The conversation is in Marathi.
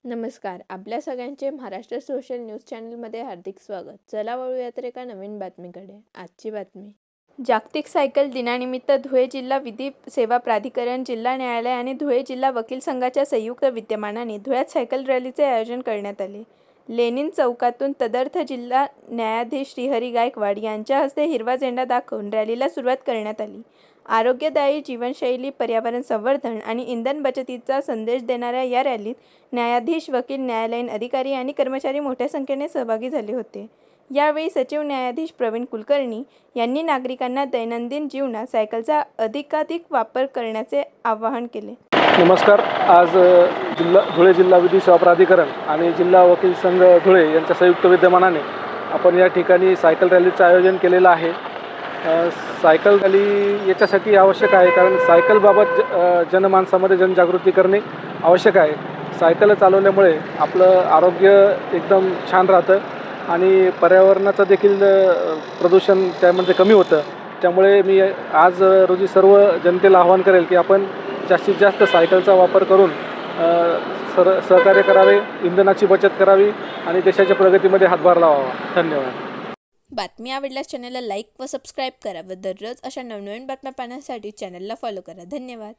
नमस्कार. आपल्या सगळ्यांचे महाराष्ट्र सोशल न्यूज चॅनलमध्ये हार्दिक स्वागत. चला वळूयात एका नवीन बातमीकडे. आजची बातमी. जागतिक सायकल दिनानिमित्त धुळे जिल्हा विधी सेवा प्राधिकरण, जिल्हा न्यायालय आणि धुळे जिल्हा वकील संघाच्या संयुक्त विद्यमानाने धुळ्यात सायकल रॅलीचे आयोजन करण्यात आले. लेनिन चौकातून तदर्थ जिल्हा न्यायाधीश श्रीहरी गायकवाड यांच्या हस्ते हिरवा झेंडा दाखवून रॅलीला सुरुवात करण्यात आली. आरोग्यदायी जीवनशैली, पर्यावरण संवर्धन आणि इंधन बचतीचा संदेश देणाऱ्या या रॅलीत न्यायाधीश, वकील, न्यायालयीन अधिकारी आणि कर्मचारी मोठ्या संख्येने सहभागी झाले होते. यावेळी सचिव न्यायाधीश प्रवीण कुलकर्णी यांनी नागरिकांना दैनंदिन जीवनात सायकलचा अधिकाधिक वापर करण्याचे आवाहन केले. नमस्कार. आज धुळे जिल्हा विधी सेवा प्राधिकरण आणि जिल्हा वकील संघ धुळे यांच्या संयुक्त विद्यमानाने आपण या ठिकाणी सायकल रॅलीचं आयोजन केलेलं आहे. सायकल रॅली याच्यासाठी आवश्यक आहे कारण सायकलबाबत जनमानसामध्ये जनजागृती करणे आवश्यक आहे. सायकल चालवल्यामुळे आपलं आरोग्य एकदम छान राहतं आणि पर्यावरणाचं देखील प्रदूषण त्यामध्ये कमी होतं. त्यामुळे मी आज रोजी सर्व जनतेला आवाहन करेल की आपण जास्तीत जास्त सायकलचा वापर करून सहकार्य करावे, इंधनाची बचत करावी आणि देशाच्या प्रगतीमध्ये हातभार लावावा. धन्यवाद. बातमी आवडल्यास चॅनलला लाईक व सबस्क्राईब करा व दररोज अशा नवनवीन बातम्या पाहण्यासाठी चॅनलला फॉलो करा. धन्यवाद.